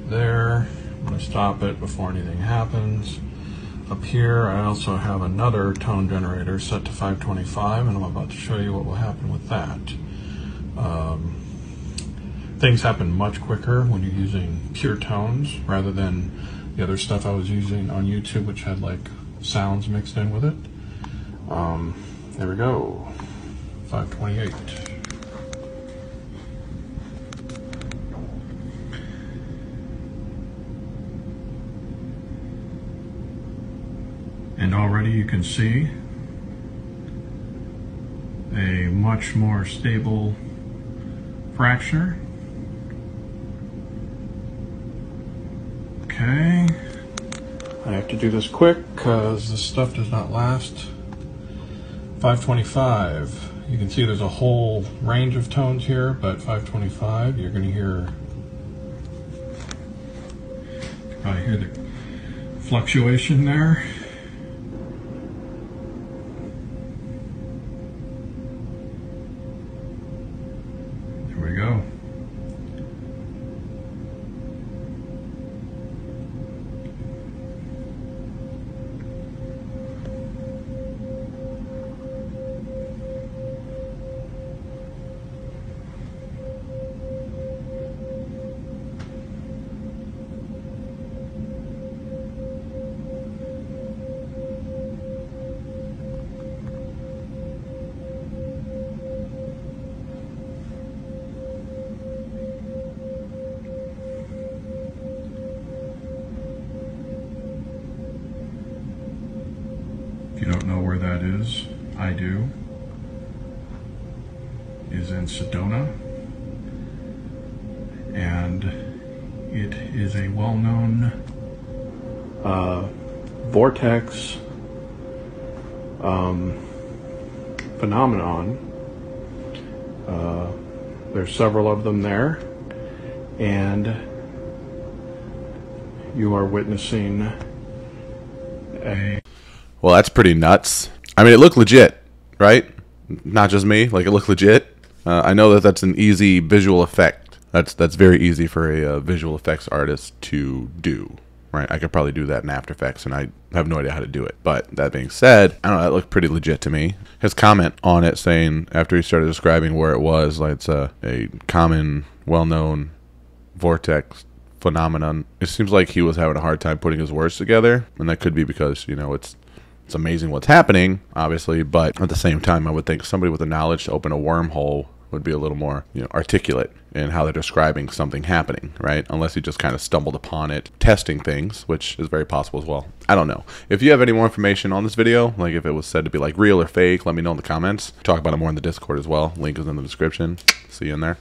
there. I'm going to stop it before anything happens. Up here, I also have another tone generator set to 525, and I'm about to show you what will happen with that. Things happen much quicker when you're using pure tones rather than the other stuff I was using on YouTube, which had like sounds mixed in with it. There we go, 528. And already you can see a much more stable fracture. Okay, I have to do this quick because this stuff does not last. 525, you can see there's a whole range of tones here, but 525, you're going to hear, you probably hear the fluctuation there. There we go. If you don't know where that is, I do. Is in Sedona, and it is a well-known vortex phenomenon. There's several of them there, and you are witnessing a... Well, that's pretty nuts. I mean, it looked legit, right? Not just me, like it looked legit. I know that that's an easy visual effect. That's very easy for a visual effects artist to do, right? I could probably do that in After Effects, and I have no idea how to do it. But that being said, I don't know, that looked pretty legit to me. His comment on it saying, after he started describing where it was, like it's a common, well-known vortex phenomenon. It seems like he was having a hard time putting his words together, and that could be because, you know, it's amazing what's happening, obviously, but at the same time, I would think somebody with the knowledge to open a wormhole would be a little more, you know, articulate in how they're describing something happening, right? Unless he just kind of stumbled upon it testing things, which is very possible as well. I don't know. If you have any more information on this video, like if it was said to be like real or fake, let me know in the comments. Talk about it more in the Discord as well. Link is in the description. See you in there.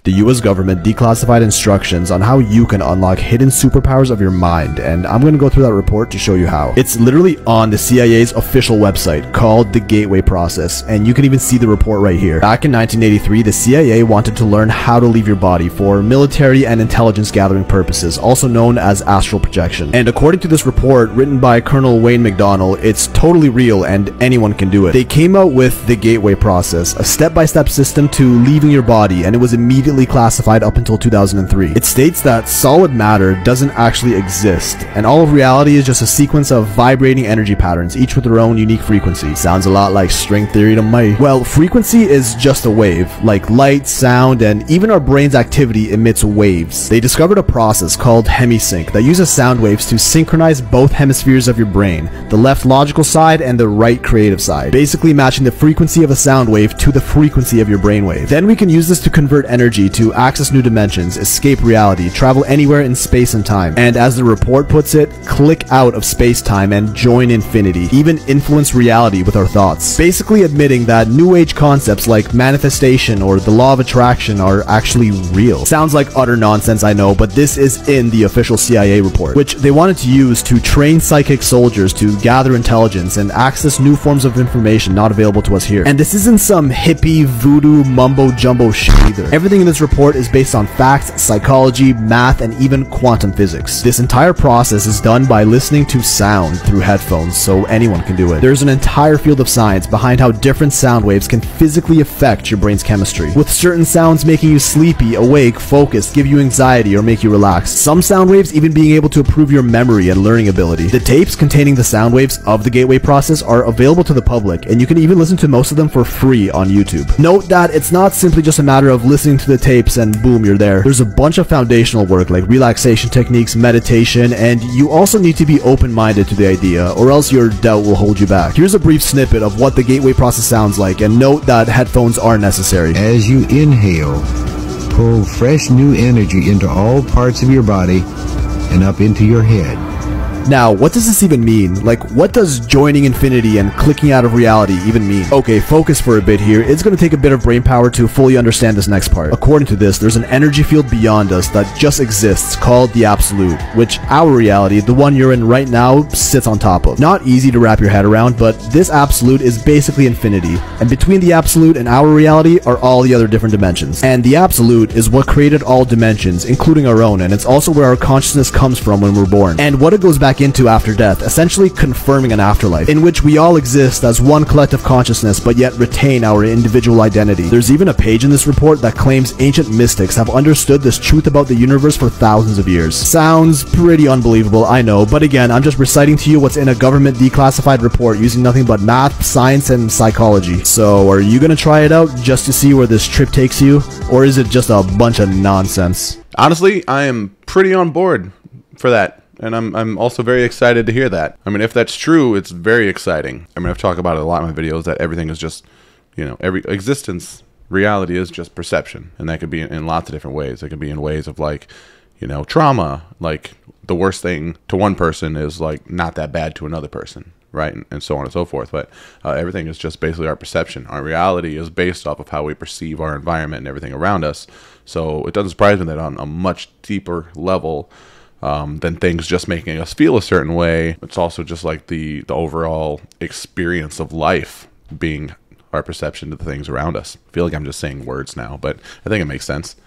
The US government declassified instructions on how you can unlock hidden superpowers of your mind, and I'm going to go through that report to show you how. It's literally on the CIA's official website called the Gateway Process, and you can even see the report right here. Back in 1983, the CIA wanted to learn how to leave your body for military and intelligence gathering purposes, also known as astral projection. And according to this report, written by Colonel Wayne McDonnell, it's totally real and anyone can do it. They came out with the Gateway Process, a step-by-step system to leaving your body, and it was immediately classified up until 2003. It states that solid matter doesn't actually exist, and all of reality is just a sequence of vibrating energy patterns, each with their own unique frequency. Sounds a lot like string theory to me. Well, frequency is just a wave, like light, sound, and even our brain's activity emits waves. They discovered a process called hemisync that uses sound waves to synchronize both hemispheres of your brain, the left logical side and the right creative side, basically matching the frequency of a sound wave to the frequency of your brainwave. Then we can use this to convert energy to access new dimensions, escape reality, travel anywhere in space and time, and as the report puts it, click out of space-time and join infinity, even influence reality with our thoughts. Basically admitting that new age concepts like manifestation or the law of attraction are actually real. Sounds like utter nonsense, I know, but this is in the official CIA report, which they wanted to use to train psychic soldiers to gather intelligence and access new forms of information not available to us here. And this isn't some hippie voodoo mumbo jumbo shit either. Everything in this this report is based on facts, psychology, math, and even quantum physics. This entire process is done by listening to sound through headphones, so anyone can do it. There's an entire field of science behind how different sound waves can physically affect your brain's chemistry, with certain sounds making you sleepy, awake, focused, give you anxiety, or make you relax. Some sound waves even being able to improve your memory and learning ability. The tapes containing the sound waves of the gateway process are available to the public, and you can even listen to most of them for free on YouTube. Note that it's not simply just a matter of listening to the tapes and boom, you're there. There's a bunch of foundational work like relaxation techniques, meditation, and you also need to be open-minded to the idea, or else your doubt will hold you back. Here's a brief snippet of what the gateway process sounds like, and note that headphones are necessary. As you inhale, pull fresh new energy into all parts of your body and up into your head. Now, what does this even mean? Like, what does joining infinity and clicking out of reality even mean? Okay, focus for a bit here. It's going to take a bit of brain power to fully understand this next part. According to this, there's an energy field beyond us that just exists called the Absolute, which our reality, the one you're in right now, sits on top of. Not easy to wrap your head around, but this Absolute is basically infinity, and between the Absolute and our reality are all the other different dimensions. And the Absolute is what created all dimensions, including our own, and it's also where our consciousness comes from when we're born, and what it goes back into after death, essentially confirming an afterlife, in which we all exist as one collective consciousness but yet retain our individual identity. There's even a page in this report that claims ancient mystics have understood this truth about the universe for thousands of years. Sounds pretty unbelievable, I know, but again, I'm just reciting to you what's in a government declassified report using nothing but math, science, and psychology. So are you gonna try it out just to see where this trip takes you, or is it just a bunch of nonsense? Honestly, I am pretty on board for that. And I'm also very excited to hear that. I mean, if that's true, it's very exciting. I mean, I've talked about it a lot in my videos that everything is just, you know, every existence, reality is just perception. And that could be in lots of different ways. It could be in ways of like, you know, trauma. Like the worst thing to one person is like not that bad to another person, right? And so on and so forth. But everything is just basically our perception. Our reality is based off of how we perceive our environment and everything around us. So it doesn't surprise me that on a much deeper level, than things just making us feel a certain way, it's also just like the overall experience of life being our perception to the things around us. I feel like I'm just saying words now, but I think it makes sense.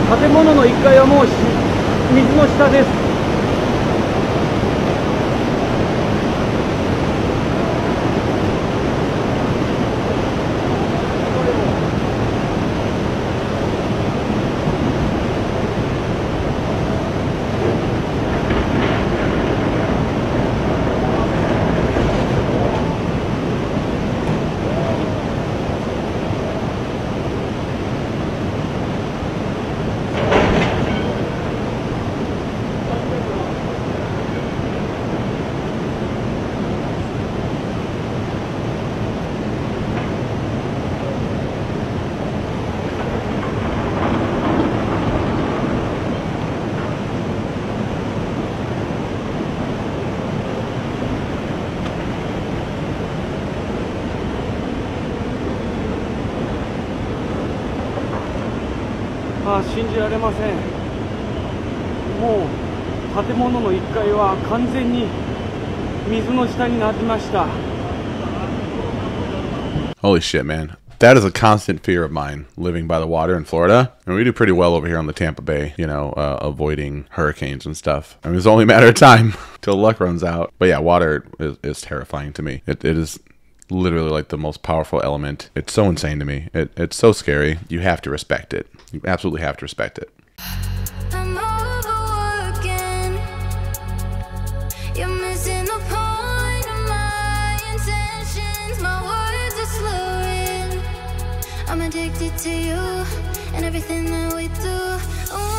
建物の1階はもう水の下です。信じられません。もう建物の1階は完全に水の下になってました。 Holy shit, man. That is a constant fear of mine, living by the water in Florida. And we do pretty well over here on the Tampa Bay, you know, avoiding hurricanes and stuff. I mean, it's only a matter of time till luck runs out. But yeah, water is terrifying to me. It is literally like the most powerful element. It's so insane to me. It's so scary. You have to respect it. You absolutely have to respect it. I'm overworking. You're missing the point of my intentions. My words are slurring. I'm addicted to you and everything that we do. Ooh.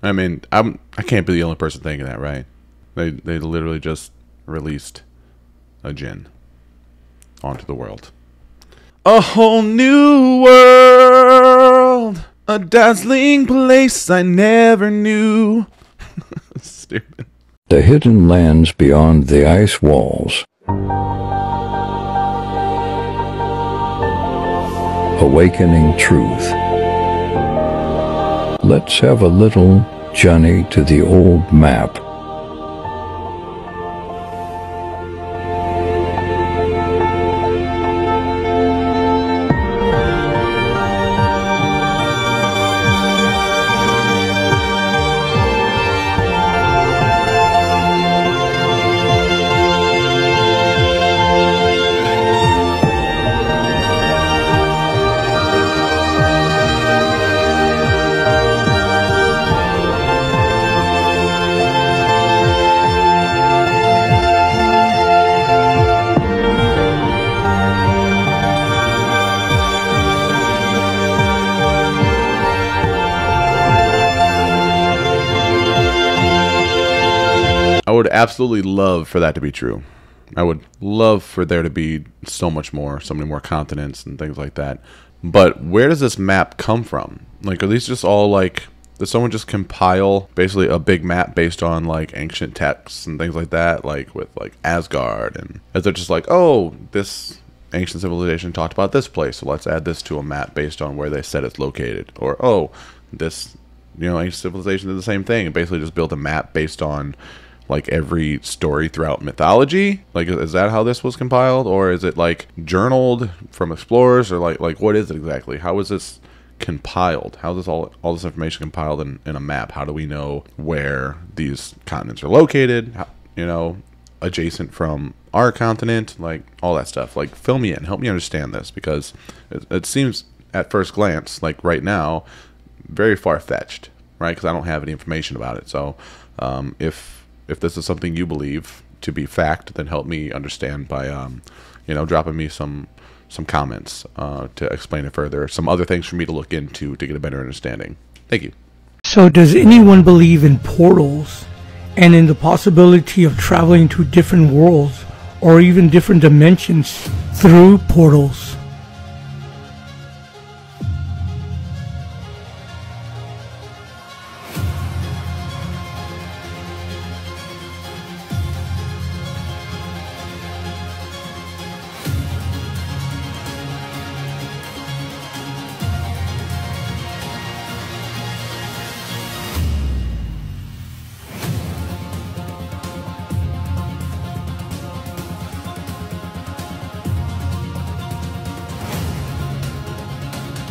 I mean, I can't be the only person thinking that, right? They literally just released a djinn onto the world. A whole new world, a dazzling place I never knew. Stupid. The hidden lands beyond the ice walls. Awakening truth. Let's have a little journey to the old map. I would absolutely love for that to be true. I would love for there to be so much more, so many more continents and things like that. But where does this map come from? Like, are these just all like, does someone just compile basically a big map based on like ancient texts and things like that, like with like Asgard? And is it just like, oh, this ancient civilization talked about this place, so let's add this to a map based on where they said it's located? Or, oh, this, you know, ancient civilization did the same thing and basically just built a map based on like every story throughout mythology? Like, is that how this was compiled? Or is it like journaled from explorers? Or like what is it exactly? How is this compiled? How is all this information compiled in a map? How do we know where these continents are located? How, you know, adjacent from our continent? Like, all that stuff. Like, fill me in. Help me understand this, because it seems at first glance, like right now, very far-fetched, right? Because I don't have any information about it. So if this is something you believe to be fact, then help me understand by, you know, dropping me some comments to explain it further. Some other things for me to look into to get a better understanding. Thank you. So does anyone believe in portals and in the possibility of traveling to different worlds or even different dimensions through portals?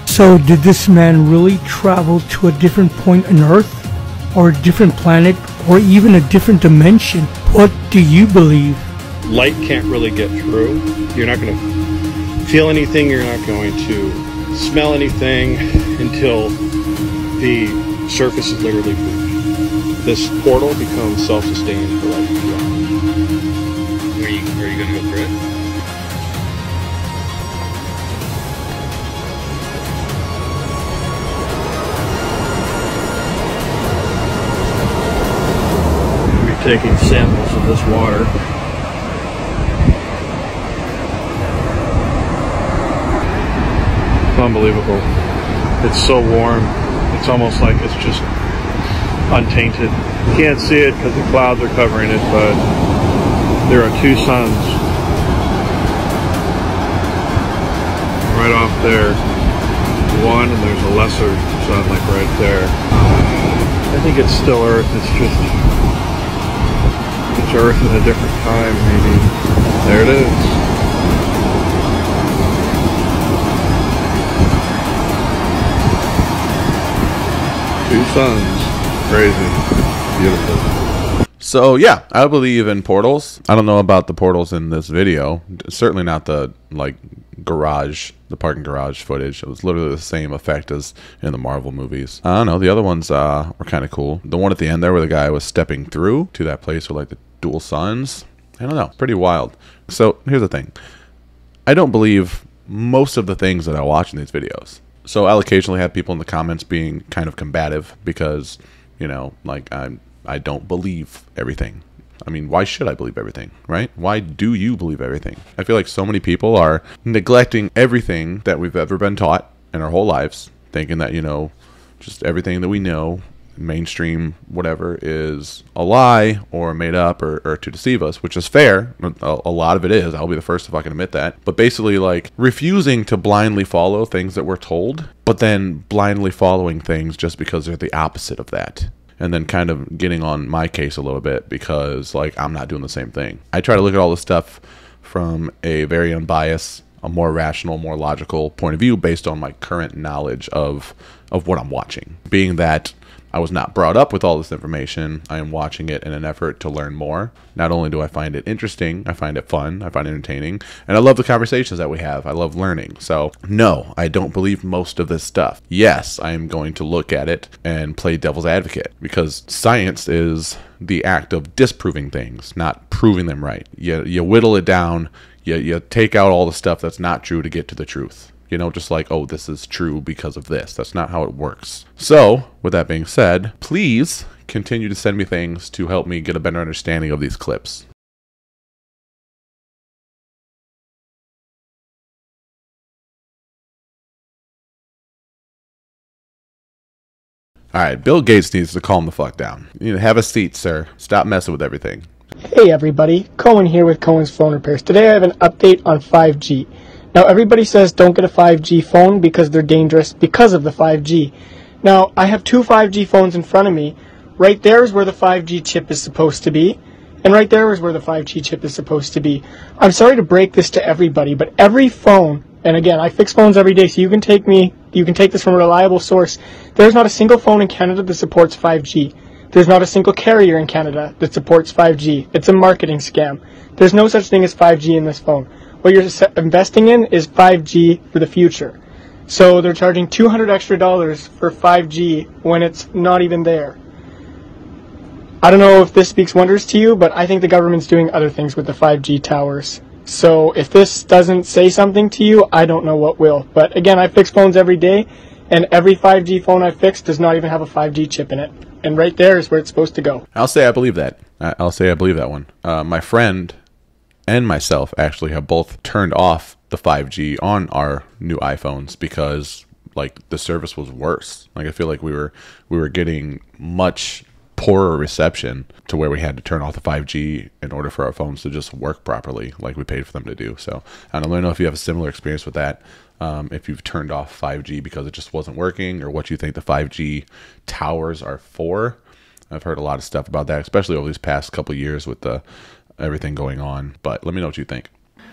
So did this man really travel to a different point on Earth, or a different planet, or even a different dimension? What do you believe? Light can't really get through. You're not going to feel anything, you're not going to smell anything until the surface is literally moved. This portal becomes self-sustaining for like 2 hours. Are you going to go through it? Taking samples of this water. It's unbelievable. It's so warm. It's almost like it's just untainted. You can't see it because the clouds are covering it, but there are 2 suns right off there. One, and there's a lesser sun like right there. I think it's still Earth. It's just Earth in a different time, maybe. There it is. Two suns. Crazy. Beautiful. So yeah, I believe in portals. I don't know about the portals in this video. Certainly not the like garage, the parking garage footage. It was literally the same effect as in the Marvel movies. I don't know. The other ones were kind of cool. The one at the end there where the guy was stepping through to that place with like the dual suns. I don't know. Pretty wild. So here's the thing. I don't believe most of the things that I watch in these videos. So I'll occasionally have people in the comments being kind of combative because You know, like I don't believe everything. I mean, why should I believe everything, right? Why do you believe everything? I feel like so many people are neglecting everything that we've ever been taught in our whole lives, thinking that, you know, just everything that we know, mainstream whatever, is a lie or made up or to deceive us, which is fair. A lot of it is. I'll be the first to fucking admit that. But basically, like, refusing to blindly follow things that we're told, but then blindly following things just because they're the opposite of that. And then kind of getting on my case a little bit because, like, I'm not doing the same thing. I try to look at all this stuff from a very unbiased, a more rational, more logical point of view based on my current knowledge of what I'm watching. Being that I was not brought up with all this information, I am watching it in an effort to learn more. Not only do I find it interesting, I find it fun, I find it entertaining, and I love the conversations that we have. I love learning. So, no, I don't believe most of this stuff. Yes, I am going to look at it and play devil's advocate, because science is the act of disproving things, not proving them right. You whittle it down, you take out all the stuff that's not true to get to the truth. You know, just like, oh, this is true because of this. That's not how it works. So, with that being said, please continue to send me things to help me get a better understanding of these clips. Alright, Bill Gates needs to calm the fuck down. You know, have a seat, sir. Stop messing with everything. Hey everybody, Cohen here with Cohen's Phone Repairs. Today I have an update on 5G. Now everybody says don't get a 5G phone because they're dangerous because of the 5G. Now I have two 5G phones in front of me. Right there is where the 5G chip is supposed to be. And right there is where the 5G chip is supposed to be. I'm sorry to break this to everybody, but every phone, and again, I fix phones every day, so you can take this from a reliable source. There's not a single phone in Canada that supports 5G. There's not a single carrier in Canada that supports 5G. It's a marketing scam. There's no such thing as 5G in this phone. What you're investing in is 5G for the future. So they're charging $200 extra for 5G when it's not even there. I don't know if this speaks wonders to you, but I think the government's doing other things with the 5G towers. So if this doesn't say something to you, I don't know what will. But again, I fix phones every day, and every 5G phone I fix does not even have a 5G chip in it. And right there is where it's supposed to go. I'll say I believe that. I'll say I believe that one. My friend and myself actually have both turned off the 5G on our new iPhones because, like, the service was worse. Like, I feel like we were getting much poorer reception to where we had to turn off the 5G in order for our phones to just work properly, like we paid for them to do. So I don't know if you have a similar experience with that. If you've turned off 5G because it just wasn't working, or what you think the 5G towers are for. I've heard a lot of stuff about that, especially over these past couple of years with everything going on. But let me know what you think.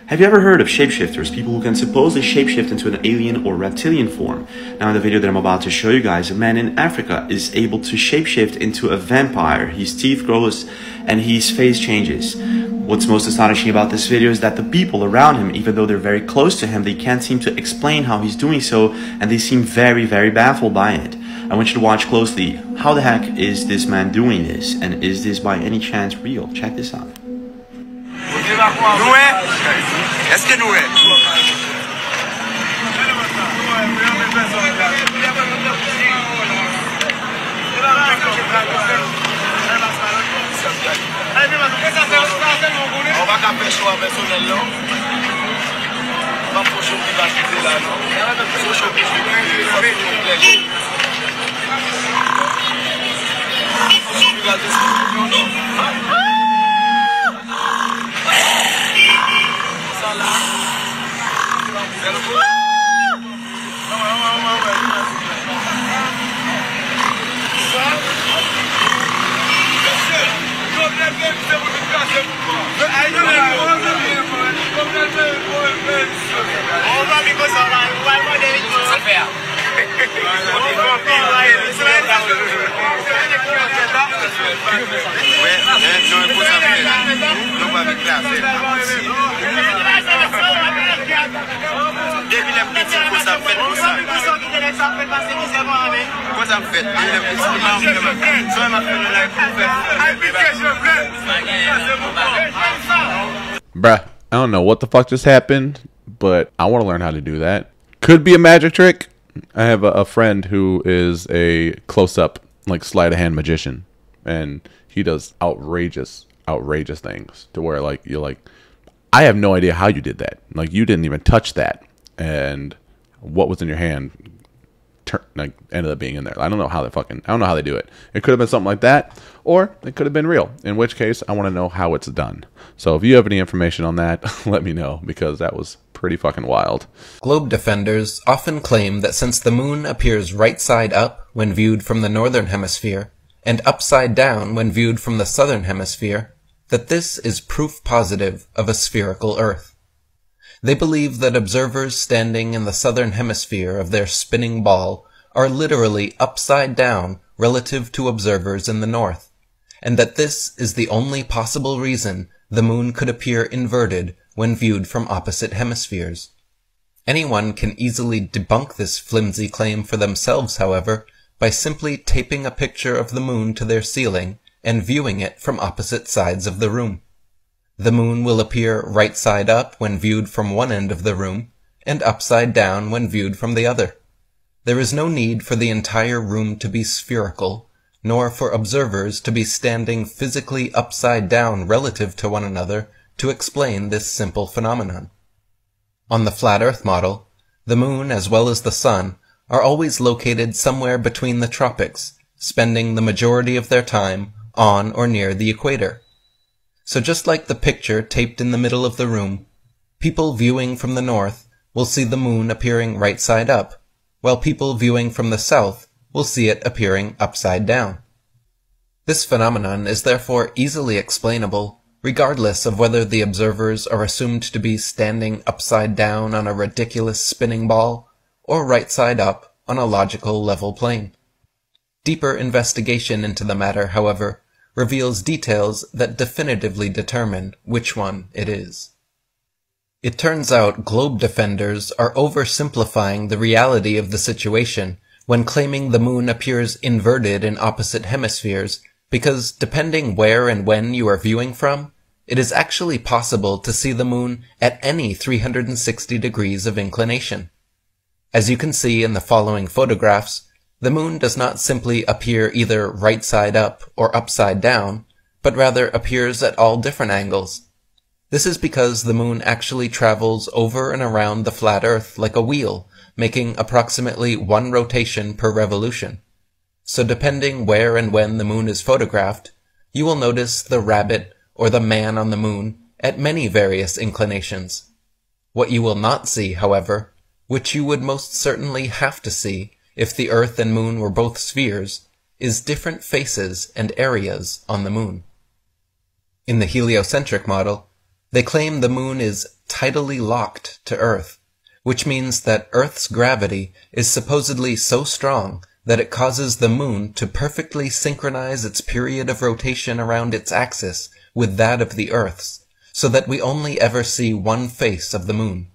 Have you ever heard of shapeshifters, people who can supposedly shapeshift into an alien or reptilian form? Now in the video that I'm about to show you guys, a man in Africa is able to shapeshift into a vampire. His teeth grows and his face changes. What's most astonishing about this video is that the people around him, even though they're very close to him, they can't seem to explain how he's doing so, and they seem very, very baffled by it. I want you to watch closely. How the heck is this man doing this? And is this by any chance real? Check this out. Est-ce que nous on va taper sur un personnel là. On va pour choper la quitter là non. Sur choper complet. Bruh, I don't know what the fuck just happened, but I want to learn how to do that. Could be a magic trick. I have a friend who is a close-up like sleight of hand magician, and he does outrageous things to where like you're like, I have no idea how you did that. Like you didn't even touch that, and what was in your hand like ended up being in there. I don't know how they do it. It could have been something like that, or it could have been real. In which case, I want to know how it's done. So if you have any information on that, let me know, because that was pretty fucking wild. Globe defenders often claim that since the moon appears right side up when viewed from the northern hemisphere, and upside down when viewed from the southern hemisphere, that this is proof positive of a spherical Earth. They believe that observers standing in the southern hemisphere of their spinning ball are literally upside down relative to observers in the north, and that this is the only possible reason the moon could appear inverted when viewed from opposite hemispheres. Anyone can easily debunk this flimsy claim for themselves, however, by simply taping a picture of the moon to their ceiling and viewing it from opposite sides of the room. The moon will appear right side up when viewed from one end of the room, and upside down when viewed from the other. There is no need for the entire room to be spherical, nor for observers to be standing physically upside down relative to one another to explain this simple phenomenon. On the flat Earth model, the moon as well as the sun are always located somewhere between the tropics, spending the majority of their time on or near the equator. So just like the picture taped in the middle of the room, people viewing from the north will see the moon appearing right side up, while people viewing from the south will see it appearing upside down. This phenomenon is therefore easily explainable, regardless of whether the observers are assumed to be standing upside down on a ridiculous spinning ball, or right side up on a logical level plane. Deeper investigation into the matter, however, reveals details that definitively determine which one it is. It turns out globe defenders are oversimplifying the reality of the situation when claiming the moon appears inverted in opposite hemispheres, because depending where and when you are viewing from, it is actually possible to see the moon at any 360 degrees of inclination. As you can see in the following photographs, the moon does not simply appear either right side up or upside down, but rather appears at all different angles. This is because the moon actually travels over and around the flat Earth like a wheel, making approximately one rotation per revolution. So depending where and when the moon is photographed, you will notice the rabbit or the man on the moon at many various inclinations. What you will not see, however, which you would most certainly have to see if the Earth and moon were both spheres, is different faces and areas on the moon. In the heliocentric model, they claim the moon is tidally locked to Earth, which means that Earth's gravity is supposedly so strong that it causes the moon to perfectly synchronize its period of rotation around its axis with that of the Earth's, so that we only ever see one face of the moon.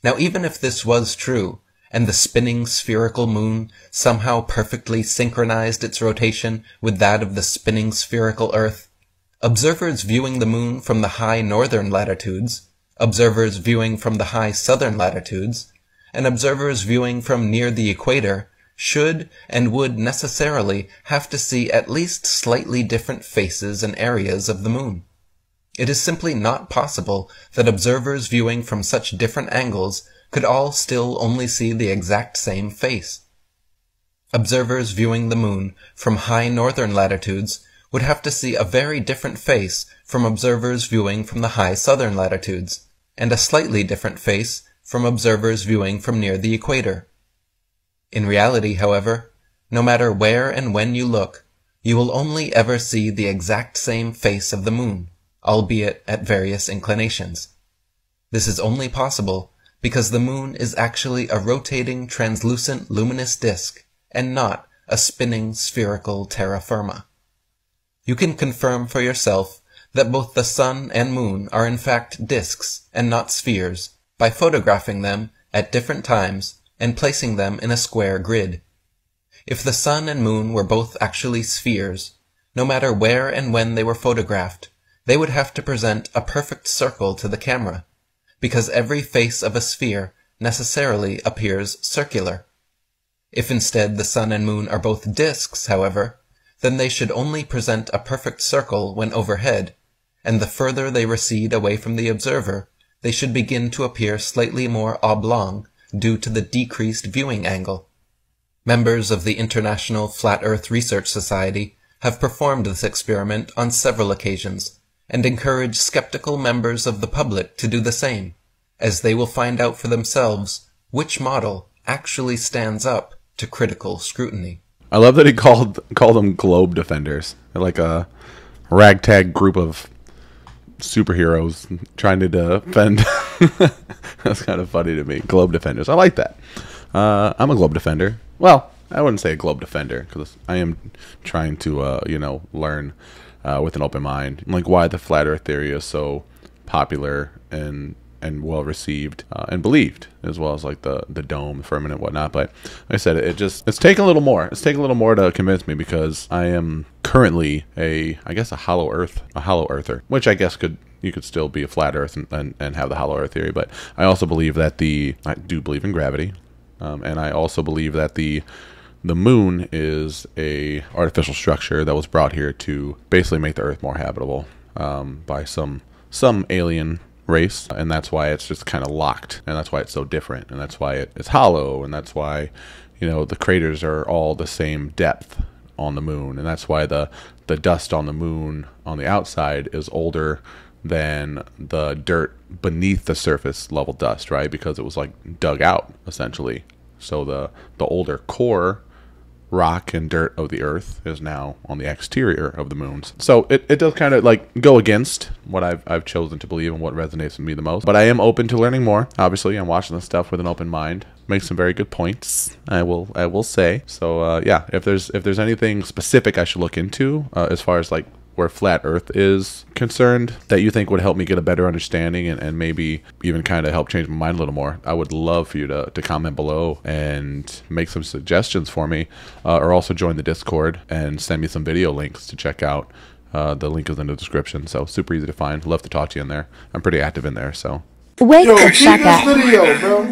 Now, even if this was true, and the spinning spherical moon somehow perfectly synchronized its rotation with that of the spinning spherical Earth, observers viewing the moon from the high northern latitudes, observers viewing from the high southern latitudes, and observers viewing from near the equator should and would necessarily have to see at least slightly different faces and areas of the moon. It is simply not possible that observers viewing from such different angles could all still only see the exact same face. Observers viewing the moon from high northern latitudes would have to see a very different face from observers viewing from the high southern latitudes, and a slightly different face from observers viewing from near the equator. In reality, however, no matter where and when you look, you will only ever see the exact same face of the moon, albeit at various inclinations. This is only possible because the moon is actually a rotating translucent luminous disk and not a spinning spherical terra firma. You can confirm for yourself that both the sun and moon are in fact disks and not spheres by photographing them at different times and placing them in a square grid. If the sun and moon were both actually spheres, no matter where and when they were photographed, they would have to present a perfect circle to the camera, because every face of a sphere necessarily appears circular. If instead the sun and moon are both disks, however, then they should only present a perfect circle when overhead, and the further they recede away from the observer, they should begin to appear slightly more oblong due to the decreased viewing angle. Members of the International Flat Earth Research Society have performed this experiment on several occasions, and encourage skeptical members of the public to do the same, as they will find out for themselves which model actually stands up to critical scrutiny. I love that he called them globe defenders. They're like a ragtag group of superheroes trying to defend. That's kind of funny to me. Globe defenders. I like that. I'm a globe defender. Well, I wouldn't say a globe defender because I am trying to, learn with an open mind. Like why the flat Earth theory is so popular and well received and believed, as well as like the dome, the firmament, and whatnot. But like I said, it's taking a little more. It's taking a little more to convince me because I am currently a hollow earther, which I guess you could still be a flat Earth and have the hollow Earth theory. But I also believe that I do believe in gravity, and I also believe that the moon is a artificial structure that was brought here to basically make the Earth more habitable by some alien race, and that's why it's just kind of locked, and that's why it's so different, and that's why it's hollow, and that's why the craters are all the same depth on the moon, and that's why the dust on the moon on the outside is older than the dirt beneath the surface level dust, right? Because it was like dug out essentially. So the older core rock and dirt of the Earth is now on the exterior of the moons. So it does kind of like go against what I've chosen to believe and what resonates with me the most. But I am open to learning more. Obviously, I'm watching this stuff with an open mind. Makes some very good points, I will say. So yeah, if there's anything specific I should look into as far as like where flat Earth is concerned that you think would help me get a better understanding and maybe even kind of help change my mind a little more, I would love for you to comment below and make some suggestions for me, or also join the Discord and send me some video links to check out. The link is in the description, so super easy to find. Love to talk to you in there. I'm pretty active in there, so. Wake Yo, the keep fuck this up. video, bro.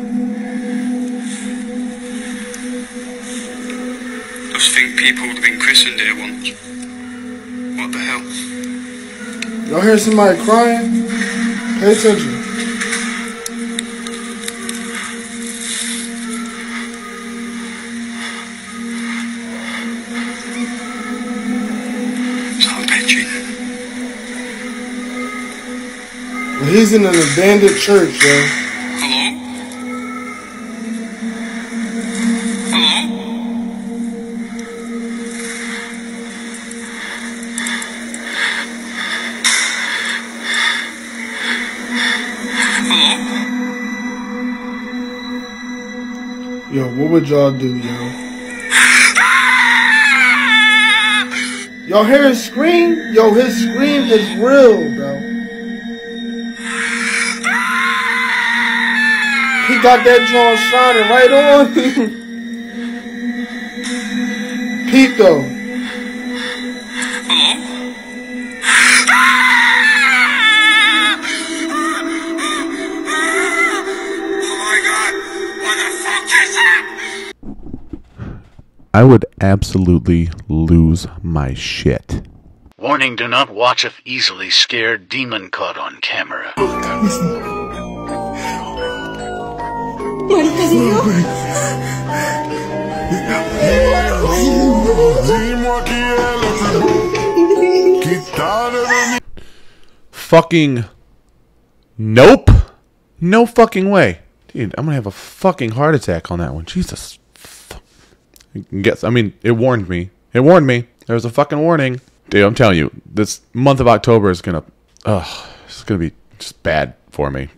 Just think people would have been christened here once. What the hell? Y'all hear somebody crying? Pay attention. Well, he's in an abandoned church, yo. Hello? Hello? Yo, what would y'all do, yo? Y'all hear his scream? Yo, his scream is real, bro. He got that John shining right on. Pete, though. I would absolutely lose my shit. Warning, do not watch if easily scared demon caught on camera. Fucking nope. No fucking way. Dude, I'm gonna have a fucking heart attack on that one. Jesus. I mean, it warned me. It warned me. There was a fucking warning. Dude, I'm telling you, this month of October is gonna, it's gonna be just bad for me.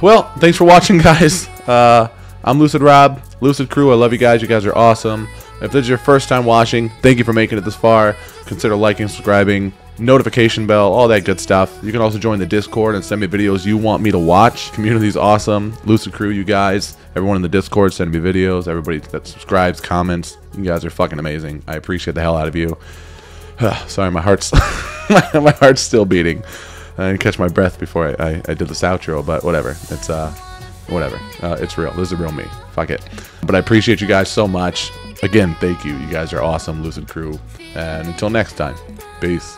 Well, thanks for watching, guys. I'm Lucid Rob, Lucid Crew. I love you guys. You guys are awesome. If this is your first time watching, thank you for making it this far. Consider liking, subscribing, notification bell, all that good stuff. You can also join the Discord and send me videos you want me to watch. Community's awesome. Lucid Crew, you guys. Everyone in the Discord, send me videos. Everybody that subscribes, comments. You guys are fucking amazing. I appreciate the hell out of you. Sorry, my heart's my heart's still beating. I didn't catch my breath before I did this outro, but whatever. It's Whatever. It's real. This is a real me. Fuck it. But I appreciate you guys so much. Again, thank you. You guys are awesome, Lucid Crew. And until next time, peace.